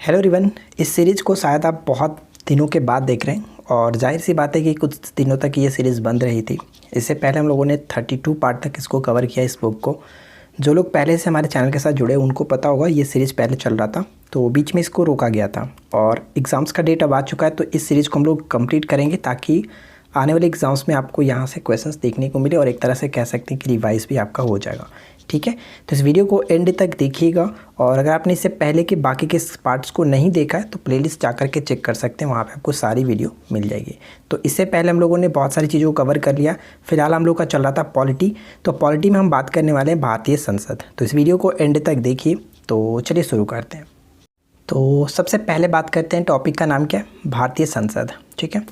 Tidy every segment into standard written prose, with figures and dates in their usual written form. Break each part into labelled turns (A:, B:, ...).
A: Hello everyone, इस series को शायद आप बहुत दिनों के बाद देख रहे हैं और जाहिर सी बात है कि कुछ दिनों तक ये सीरीज़ बंद रही थी। इससे पहले हम लोगों ने 32 पार्ट तक इसको कवर किया इस बुक को। जो लोग पहले से हमारे चैनल के साथ जुड़े उनको पता होगा ये सीरीज़ पहले चल रहा था, तो बीच में इसको रोका गया था और एग्ज़ाम्स का डेट अब आ चुका है, तो इस सीरीज़ को हम लोग कंप्लीट करेंगे ताकि आने वाले एग्ज़ाम्स में आपको यहाँ से क्वेश्चंस देखने को मिले और एक तरह से कह सकते हैं कि रिवाइज़ भी आपका हो जाएगा। ठीक है, तो इस वीडियो को एंड तक देखिएगा और अगर आपने इससे पहले के बाकी के पार्ट्स को नहीं देखा है तो प्लेलिस्ट जा कर के चेक कर सकते हैं, वहाँ पे आपको सारी वीडियो मिल जाएगी। तो इससे पहले हम लोगों ने बहुत सारी चीज़ों को कवर कर लिया। फिलहाल हम लोग का चल रहा था पॉलिटी, तो पॉलिटी में हम बात करने वाले हैं भारतीय संसद। तो इस वीडियो को एंड तक देखिए। तो चलिए शुरू करते हैं। तो सबसे पहले बात करते हैं, टॉपिक का नाम क्या है, भारतीय संसद। ठीक है,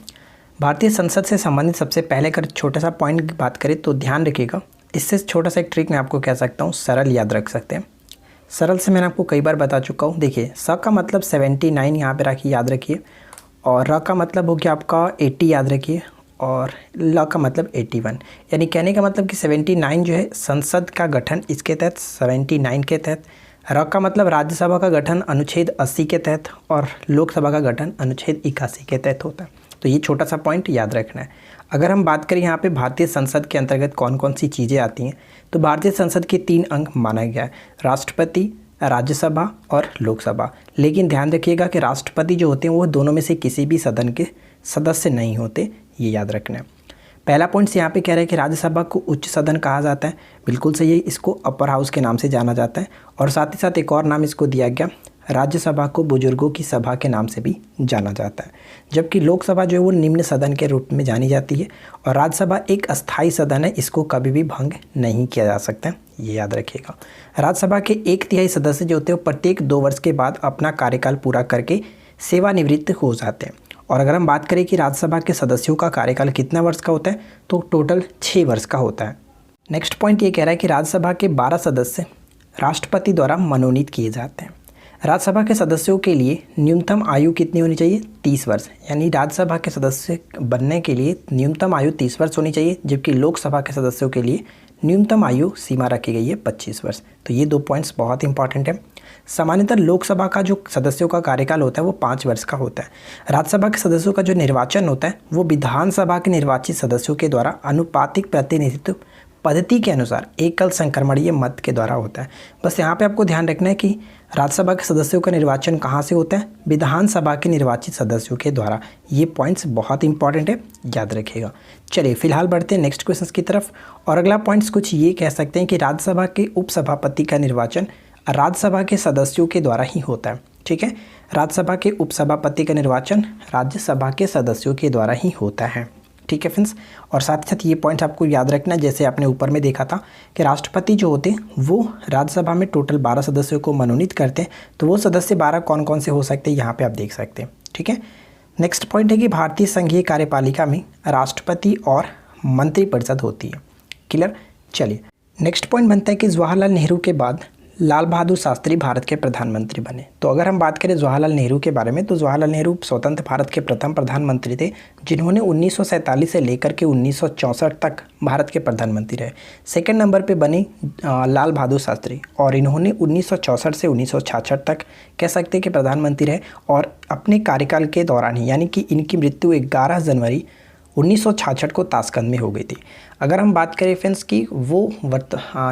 A: भारतीय संसद से संबंधित सबसे पहले अगर छोटा सा पॉइंट की बात करें तो ध्यान रखिएगा, इससे छोटा सा एक ट्रिक मैं आपको कह सकता हूँ, सरल याद रख सकते हैं। सरल से मैंने आपको कई बार बता चुका हूँ। देखिए, स का मतलब 79 यहाँ पे रखिए, याद रखिए, और र का मतलब हो गया आपका 80, याद रखिए, और ल का मतलब 81। यानी कहने का मतलब कि 79 जो है संसद का गठन इसके तहत, 79 के तहत। र का मतलब राज्यसभा का गठन अनुच्छेद 80 के तहत और लोकसभा का गठन अनुच्छेद 81 के तहत होता है। तो ये छोटा सा पॉइंट याद रखना है। अगर हम बात करें यहाँ पे भारतीय संसद के अंतर्गत कौन कौन सी चीज़ें आती हैं, तो भारतीय संसद के 3 अंग माना गया है, राष्ट्रपति, राज्यसभा और लोकसभा। लेकिन ध्यान रखिएगा कि राष्ट्रपति जो होते हैं वो दोनों में से किसी भी सदन के सदस्य नहीं होते, ये याद रखना है। पहला पॉइंट यहाँ पे कह रहा है कि राज्यसभा को उच्च सदन कहा जाता है, बिल्कुल सही है, इसको अपर हाउस के नाम से जाना जाता है। और साथ ही साथ एक और नाम इसको दिया गया, राज्यसभा को बुजुर्गों की सभा के नाम से भी जाना जाता है। जबकि लोकसभा जो है वो निम्न सदन के रूप में जानी जाती है और राज्यसभा एक अस्थायी सदन है, इसको कभी भी भंग नहीं किया जा सकता है, ये याद रखिएगा। राज्यसभा के 1/3 सदस्य जो होते हैं वो प्रत्येक 2 वर्ष के बाद अपना कार्यकाल पूरा करके सेवानिवृत्त हो जाते हैं। और अगर हम बात करें कि राज्यसभा के सदस्यों का कार्यकाल कितना वर्ष का होता है, तो टोटल 6 वर्ष का होता है। नेक्स्ट पॉइंट ये कह रहा है कि राज्यसभा के 12 सदस्य राष्ट्रपति द्वारा मनोनीत किए जाते हैं। राज्यसभा के सदस्यों के लिए न्यूनतम आयु कितनी होनी चाहिए, 30 वर्ष। यानी राज्यसभा के सदस्य बनने के लिए न्यूनतम आयु 30 वर्ष होनी चाहिए, जबकि लोकसभा के सदस्यों के लिए न्यूनतम आयु सीमा रखी गई है 25 वर्ष। तो ये 2 पॉइंट्स बहुत इंपॉर्टेंट है। सामान्यतः लोकसभा का जो सदस्यों का कार्यकाल होता है वो 5 वर्ष का होता है। राज्यसभा के सदस्यों का जो निर्वाचन होता है वो विधानसभा के निर्वाचित सदस्यों के द्वारा अनुपातिक प्रतिनिधित्व पद्धति के अनुसार एकल संक्रमणीय मत के द्वारा होता है। बस यहाँ पे आपको ध्यान रखना है कि राज्यसभा के सदस्यों का निर्वाचन कहाँ से होता है, विधानसभा के निर्वाचित सदस्यों के द्वारा। ये पॉइंट्स बहुत इंपॉर्टेंट है, याद रखिएगा। चलिए फिलहाल बढ़ते हैं नेक्स्ट क्वेश्चन की तरफ। और अगला पॉइंट्स कुछ ये कह सकते हैं कि राज्यसभा के उपसभापति का निर्वाचन राज्यसभा के सदस्यों के द्वारा ही होता है। ठीक है, राज्यसभा के उपसभापति का निर्वाचन राज्यसभा के सदस्यों के द्वारा ही होता है। ठीक है फ्रेंड्स, और साथ ही साथ ये पॉइंट आपको याद रखना, जैसे आपने ऊपर में देखा था कि राष्ट्रपति जो होते हैं वो राज्यसभा में टोटल 12 सदस्यों को मनोनीत करते हैं, तो वो सदस्य 12 कौन कौन से हो सकते हैं यहाँ पे आप देख सकते हैं। ठीक है, नेक्स्ट पॉइंट है कि भारतीय संघीय कार्यपालिका में राष्ट्रपति और मंत्रिपरिषद होती है। क्लियर। चलिए नेक्स्ट पॉइंट बनता है कि जवाहरलाल नेहरू के बाद लाल बहादुर शास्त्री भारत के प्रधानमंत्री बने। तो अगर हम बात करें जवाहरलाल नेहरू के बारे में, तो जवाहरलाल नेहरू स्वतंत्र भारत के प्रथम प्रधानमंत्री थे, जिन्होंने 1947 से लेकर के 1964 तक भारत के प्रधानमंत्री रहे। सेकंड नंबर पे बने लाल बहादुर शास्त्री, और इन्होंने 1964 से 1966 तक कह सकते हैं कि प्रधानमंत्री रहे। और अपने कार्यकाल के दौरान ही, यानी कि इनकी मृत्यु 11 जनवरी 1966 को ताशकंद में हो गई थी। अगर हम बात करें फ्रेंड्स की वो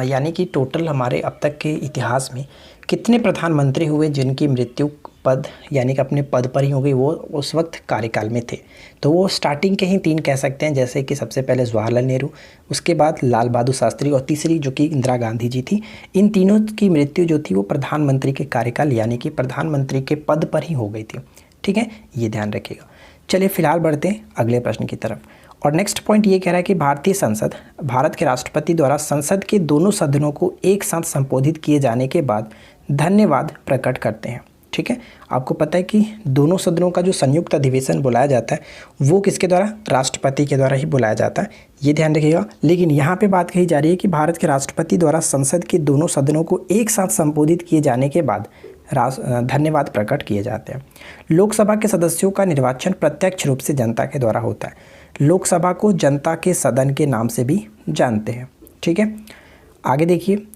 A: यानी कि टोटल हमारे अब तक के इतिहास में कितने प्रधानमंत्री हुए जिनकी मृत्यु पद यानी कि अपने पद पर ही हो गई, वो उस वक्त कार्यकाल में थे, तो वो स्टार्टिंग के ही 3 कह सकते हैं, जैसे कि सबसे पहले जवाहरलाल नेहरू, उसके बाद लाल बहादुर शास्त्री और तीसरी जो कि इंदिरा गांधी जी थी। इन तीनों की मृत्यु जो थी वो प्रधानमंत्री के कार्यकाल यानी कि प्रधानमंत्री के पद पर ही हो गई थी। ठीक है, ये ध्यान रखिएगा। चलिए फिलहाल बढ़ते हैं अगले प्रश्न की तरफ। और नेक्स्ट पॉइंट ये कह रहा है कि भारतीय संसद भारत के राष्ट्रपति द्वारा संसद के दोनों सदनों को एक साथ संबोधित किए जाने के बाद धन्यवाद प्रकट करते हैं। ठीक है, आपको पता है कि दोनों सदनों का जो संयुक्त अधिवेशन बुलाया जाता है वो किसके द्वारा, राष्ट्रपति के द्वारा ही बुलाया जाता है, ये ध्यान रखिएगा। लेकिन यहाँ पे बात कही जा रही है कि भारत के राष्ट्रपति द्वारा संसद के दोनों सदनों को एक साथ संबोधित किए जाने के बाद धन्यवाद प्रकट किए जाते हैं। लोकसभा के सदस्यों का निर्वाचन प्रत्यक्ष रूप से जनता के द्वारा होता है। लोकसभा को जनता के सदन के नाम से भी जानते हैं। ठीक है, आगे देखिए,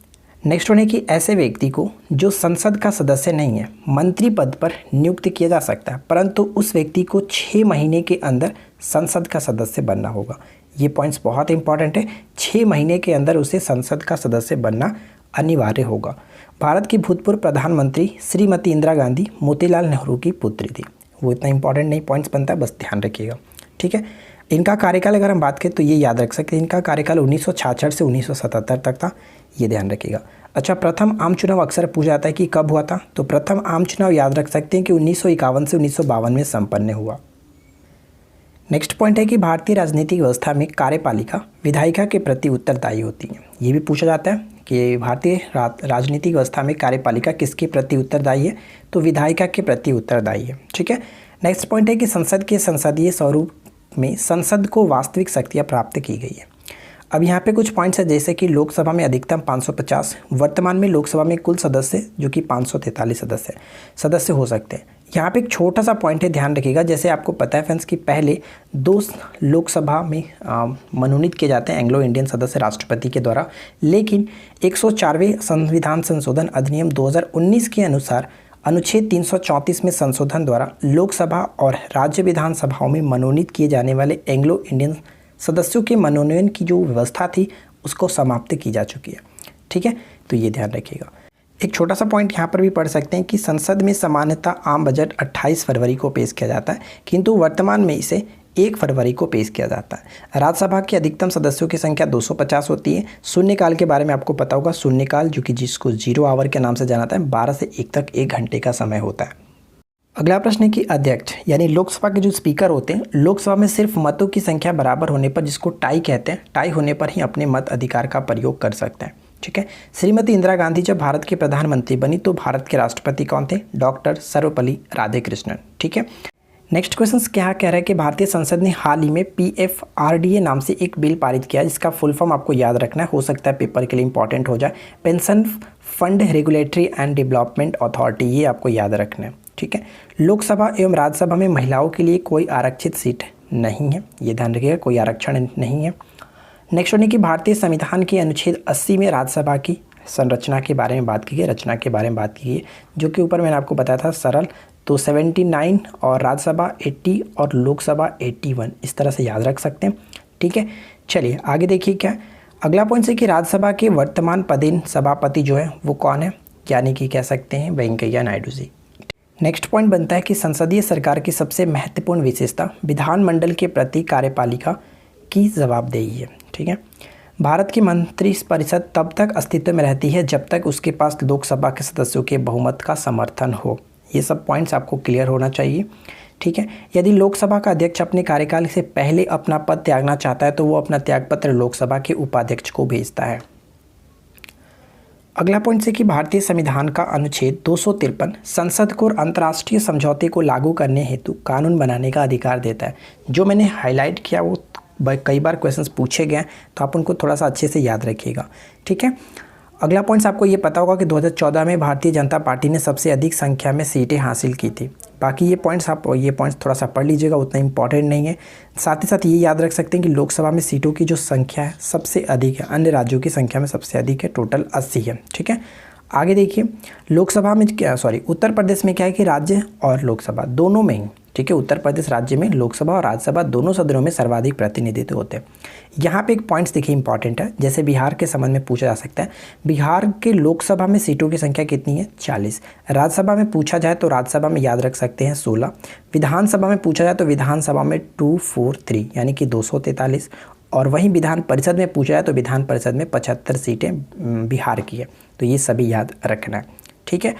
A: नेक्स्ट वन है कि ऐसे व्यक्ति को जो संसद का सदस्य नहीं है मंत्री पद पर नियुक्त किया जा सकता है, परंतु उस व्यक्ति को 6 महीने के अंदर संसद का सदस्य बनना होगा। ये पॉइंट्स बहुत इंपॉर्टेंट है। 6 महीने के अंदर उसे संसद का सदस्य बनना अनिवार्य होगा। भारत की भूतपूर्व प्रधानमंत्री श्रीमती इंदिरा गांधी मोतीलाल नेहरू की पुत्री थी। वो इतना इंपॉर्टेंट नहीं पॉइंट्स बनता है, बस ध्यान रखिएगा, ठीक है। इनका कार्यकाल अगर हम बात करें तो ये याद रख सकते हैं, इनका कार्यकाल 1966 से 1977 तक था, ये ध्यान रखिएगा। अच्छा, प्रथम आम चुनाव अक्सर पूछा जाता है कि कब हुआ था, तो प्रथम आम चुनाव याद रख सकते हैं कि 1951 से 1952 में संपन्न हुआ। नेक्स्ट पॉइंट है कि भारतीय राजनीतिक व्यवस्था में कार्यपालिका विधायिका के प्रति उत्तरदायी होती है। ये भी पूछा जाता है कि भारतीय राजनीतिक व्यवस्था में कार्यपालिका किसके प्रति उत्तरदायी है, तो विधायिका के प्रति उत्तरदायी है, ठीक है। नेक्स्ट पॉइंट है कि संसद के संसदीय स्वरूप में संसद को वास्तविक शक्तियाँ प्राप्त की गई है। अब यहाँ पे कुछ पॉइंट्स है, जैसे कि लोकसभा में अधिकतम 550, वर्तमान में लोकसभा में कुल सदस्य जो कि 543 सदस्य हो सकते हैं। यहाँ पे एक छोटा सा पॉइंट है, ध्यान रखिएगा। जैसे आपको पता है फ्रेंड्स कि पहले 2 लोकसभा में मनोनीत किए जाते हैं एंग्लो इंडियन सदस्य राष्ट्रपति के द्वारा, लेकिन 104वें संविधान संशोधन अधिनियम 2019 के अनुसार अनुच्छेद 334 में संशोधन द्वारा लोकसभा और राज्य विधानसभाओं में मनोनीत किए जाने वाले एंग्लो इंडियन सदस्यों के मनोनयन की जो व्यवस्था थी उसको समाप्त की जा चुकी है, ठीक है। तो ये ध्यान रखिएगा। एक छोटा सा पॉइंट यहाँ पर भी पढ़ सकते हैं कि संसद में सामान्यतः आम बजट 28 फरवरी को पेश किया जाता है, किंतु वर्तमान में इसे 1 फरवरी को पेश किया जाता है। राज्यसभा की अधिकतम सदस्यों की संख्या 250 होती है। शून्यकाल के बारे में आपको पता होगा, शून्यकाल जो कि जिसको 0 आवर के नाम से जाना जाता है, 12 से 1 तक 1 घंटे का समय होता है। अगला प्रश्न है कि अध्यक्ष यानी लोकसभा के जो स्पीकर होते हैं, लोकसभा में सिर्फ मतों की संख्या बराबर होने पर, जिसको टाई कहते हैं, टाई होने पर ही अपने मत अधिकार का प्रयोग कर सकते हैं, ठीक है। श्रीमती इंदिरा गांधी जब भारत के प्रधानमंत्री बनी तो भारत के राष्ट्रपति कौन थे, डॉक्टर सर्वपल्ली राधाकृष्णन, ठीक है। नेक्स्ट क्वेश्चन क्या कह रहा है कि भारतीय संसद ने हाल ही में PFRDA नाम से एक बिल पारित किया, जिसका फुल फॉर्म आपको याद रखना है, हो सकता है पेपर के लिए इंपॉर्टेंट हो जाए। Pension fund regulatory and development authority, ये आपको याद रखना है, ठीक है। लोकसभा एवं राज्यसभा में महिलाओं के लिए कोई आरक्षित सीट नहीं है, ये ध्यान रखिएगा, कोई आरक्षण नहीं है। नेक्स्ट वन है कि भारतीय संविधान के अनुच्छेद 80 में राज्यसभा की संरचना के बारे में बात की गई, रचना के बारे में बात की गई, जो कि ऊपर मैंने आपको बताया था सरल, तो 79 और राज्यसभा 80 और लोकसभा 81, इस तरह से याद रख सकते हैं, ठीक है। चलिए आगे देखिए क्या अगला पॉइंट है कि राज्यसभा के वर्तमान पदेन सभापति जो है वो कौन है, यानी कि कह सकते हैं वेंकैया नायडू जी। नेक्स्ट पॉइंट बनता है कि संसदीय सरकार की सबसे महत्वपूर्ण विशेषता विधानमंडल के प्रति कार्यपालिका की जवाबदेही है, ठीक है। भारत की मंत्रिपरिषद तब तक अस्तित्व में रहती है जब तक उसके पास लोकसभा के सदस्यों के बहुमत का समर्थन हो। ये सब पॉइंट्स आपको क्लियर होना चाहिए, ठीक है। यदि लोकसभा का अध्यक्ष अपने कार्यकाल से पहले अपना पद त्यागना चाहता है तो वो अपना त्यागपत्र लोकसभा के उपाध्यक्ष को भेजता है। अगला पॉइंट है कि भारतीय संविधान का अनुच्छेद 253 संसद को अंतर्राष्ट्रीय समझौते को लागू करने हेतु कानून बनाने का अधिकार देता है। जो मैंने हाईलाइट किया वो कई बार क्वेश्चंस पूछे गए, तो आप उनको थोड़ा सा अच्छे से याद रखिएगा, ठीक है। अगला पॉइंट्स आपको ये पता होगा कि 2014 में भारतीय जनता पार्टी ने सबसे अधिक संख्या में सीटें हासिल की थी। बाकी ये पॉइंट्स थोड़ा सा पढ़ लीजिएगा, उतना इंपॉर्टेंट नहीं है। साथ ही साथ ये याद रख सकते हैं कि लोकसभा में सीटों की जो संख्या है सबसे अधिक है, अन्य राज्यों की संख्या में सबसे अधिक है, टोटल 80 है, ठीक है। आगे देखिए लोकसभा में उत्तर प्रदेश में क्या है कि राज्य और लोकसभा दोनों में ही, ठीक है, उत्तर प्रदेश राज्य में लोकसभा और राज्यसभा दोनों सदनों में सर्वाधिक प्रतिनिधित्व होते हैं। यहाँ पे एक पॉइंट्स देखिए इंपॉर्टेंट है, जैसे बिहार के संबंध में पूछा जा सकता है, बिहार के लोकसभा में सीटों की संख्या कितनी है 40, राज्यसभा में पूछा जाए तो राज्यसभा में याद रख सकते हैं 16, विधानसभा में पूछा जाए तो विधानसभा में 243 यानी कि 243, और वहीं विधान परिषद में पूछा जाए तो विधान परिषद में 75 सीटें बिहार की है। तो ये सभी याद रखना है, ठीक है।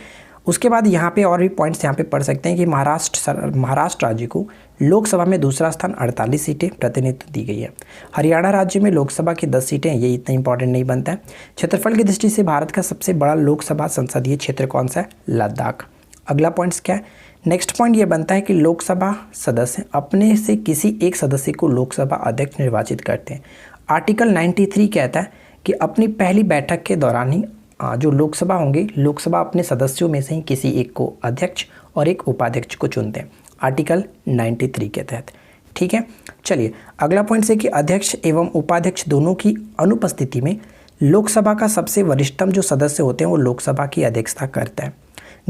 A: उसके बाद यहाँ पे और भी पॉइंट्स यहाँ पे पढ़ सकते हैं कि महाराष्ट्र राज्य को लोकसभा में दूसरा स्थान 48 सीटें प्रतिनिधित्व दी गई है। हरियाणा राज्य में लोकसभा की 10 सीटें, ये इतना इंपॉर्टेंट नहीं बनता है। क्षेत्रफल की दृष्टि से भारत का सबसे बड़ा लोकसभा संसदीय क्षेत्र कौन सा है, लद्दाख। अगला पॉइंट्स क्या है, नेक्स्ट पॉइंट ये बनता है कि लोकसभा सदस्य अपने से किसी एक सदस्य को लोकसभा अध्यक्ष निर्वाचित करते हैं। आर्टिकल 93 कहता है कि अपनी पहली बैठक के दौरान ही जो लोकसभा होंगे, लोकसभा अपने सदस्यों में से ही किसी एक को अध्यक्ष और एक उपाध्यक्ष को चुनते हैं, आर्टिकल 93 के तहत, ठीक है। चलिए अगला पॉइंट है कि अध्यक्ष एवं उपाध्यक्ष दोनों की अनुपस्थिति में लोकसभा का सबसे वरिष्ठतम जो सदस्य होते हैं वो लोकसभा की अध्यक्षता करता है।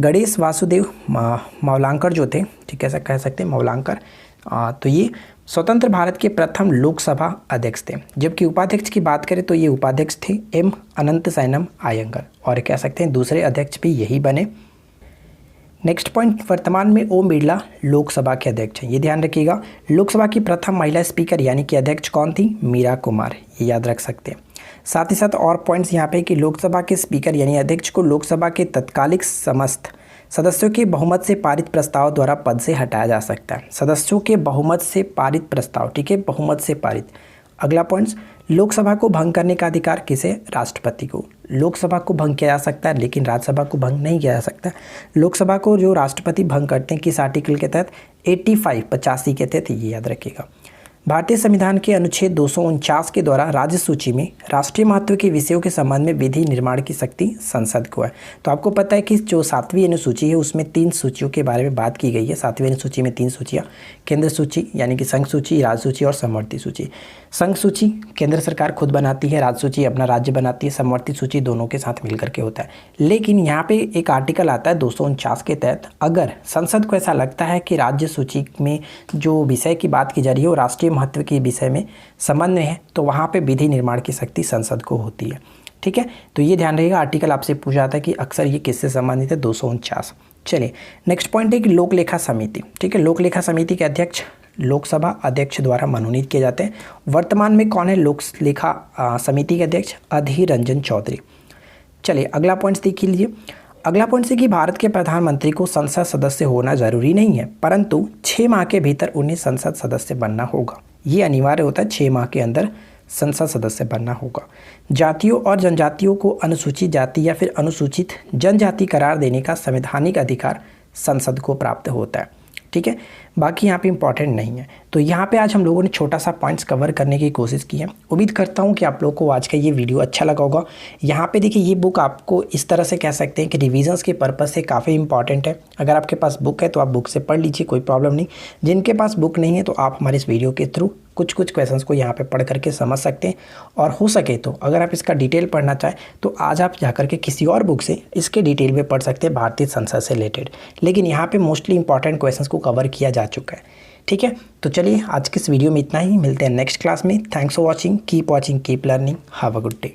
A: गणेश वासुदेव मावलांकर जो थे, ठीक है, ऐसा कह सकते हैं मावलांकर, तो ये स्वतंत्र भारत के प्रथम लोकसभा अध्यक्ष थे। जबकि उपाध्यक्ष की बात करें तो ये उपाध्यक्ष थे एम अनंतशयनम अय्यंगार, और कह सकते हैं दूसरे अध्यक्ष भी यही बने। नेक्स्ट पॉइंट, वर्तमान में ओम बिरला लोकसभा के अध्यक्ष हैं। ये ध्यान रखिएगा, लोकसभा की प्रथम महिला स्पीकर यानी कि अध्यक्ष कौन थी? मीरा कुमार, ये याद रख सकते हैं। साथ ही साथ और पॉइंट्स यहाँ पे कि लोकसभा के स्पीकर यानी अध्यक्ष को लोकसभा के तत्कालिक समस्त सदस्यों के बहुमत से पारित प्रस्ताव द्वारा पद से हटाया जा सकता है। सदस्यों के बहुमत से पारित प्रस्ताव, ठीक है, बहुमत से पारित। अगला पॉइंट्स, लोकसभा को भंग करने का अधिकार किसे? राष्ट्रपति को। लोकसभा को भंग किया जा सकता है लेकिन राज्यसभा को भंग नहीं किया जा सकता। लोकसभा को जो राष्ट्रपति भंग करते हैं किस आर्टिकल के तहत? 85 के तहत, ये याद रखिएगा। भारतीय संविधान के अनुच्छेद 249 के द्वारा राज्य सूची में राष्ट्रीय महत्व के विषयों के संबंध में विधि निर्माण की शक्ति संसद को है। तो आपको पता है कि जो 7वीं अनुसूची है उसमें 3 सूचियों के बारे में बात की गई है। 7वीं अनुसूची में 3 सूचियाँ, केंद्र सूची यानी कि संघ सूची, राज्य सूची और समवर्ती सूची। संघ सूची केंद्र सरकार खुद बनाती है, राज्य सूची अपना राज्य बनाती है, समवर्ती सूची दोनों के साथ मिलकर के होता है। लेकिन यहाँ पे एक आर्टिकल आता है 249 के तहत, अगर संसद को ऐसा लगता है कि राज्य सूची में जो विषय की बात की जा रही है वो राष्ट्रीय महत्व के विषय में संबंध में है तो वहाँ पे विधि निर्माण की शक्ति संसद को होती है। ठीक है, तो ये ध्यान रहेगा। आर्टिकल आपसे पूछा जाता है कि अक्सर ये किससे संबंधित है? 249। चलिए नेक्स्ट पॉइंट है कि लोक लेखा समिति। ठीक है, लोक लेखा समिति के अध्यक्ष लोकसभा अध्यक्ष द्वारा मनोनीत किए जाते हैं। वर्तमान में कौन है लोक लेखा समिति के अध्यक्ष? अधीर रंजन चौधरी। चलिए अगला पॉइंट देख लीजिए। अगला पॉइंट है कि भारत के प्रधानमंत्री को संसद सदस्य होना जरूरी नहीं है, परंतु 6 माह के भीतर उन्हें संसद सदस्य बनना होगा। ये अनिवार्य होता है, 6 माह के अंदर संसद सदस्य बनना होगा। जातियों और जनजातियों को अनुसूचित जाति या फिर अनुसूचित जनजाति करार देने का संवैधानिक अधिकार संसद को प्राप्त होता है। ठीक है, बाकी यहाँ पे इंपॉर्टेंट नहीं है। तो यहाँ पे आज हम लोगों ने छोटा सा पॉइंट्स कवर करने की कोशिश की है। उम्मीद करता हूँ कि आप लोगों को आज का ये वीडियो अच्छा लगा होगा। यहाँ पे देखिए, ये बुक आपको इस तरह से कह सकते हैं कि रिविजन्स के पर्पज़ से काफ़ी इंपॉर्टेंट है। अगर आपके पास बुक है तो आप बुक से पढ़ लीजिए, कोई प्रॉब्लम नहीं। जिनके पास बुक नहीं है तो आप हमारे इस वीडियो के थ्रू कुछ क्वेश्चंस को यहाँ पे पढ़ करके समझ सकते हैं, और हो सके तो अगर आप इसका डिटेल पढ़ना चाहें तो आज आप जा करके किसी और बुक से इसके डिटेल में पढ़ सकते हैं भारतीय संसद से रिलेटेड। लेकिन यहाँ पे मोस्टली इंपॉर्टेंट क्वेश्चंस को कवर किया जा चुका है। ठीक है, तो चलिए आज के इस वीडियो में इतना ही। मिलते हैं नेक्स्ट क्लास में। Thanks for watching, keep watching, keep learning, have a good day.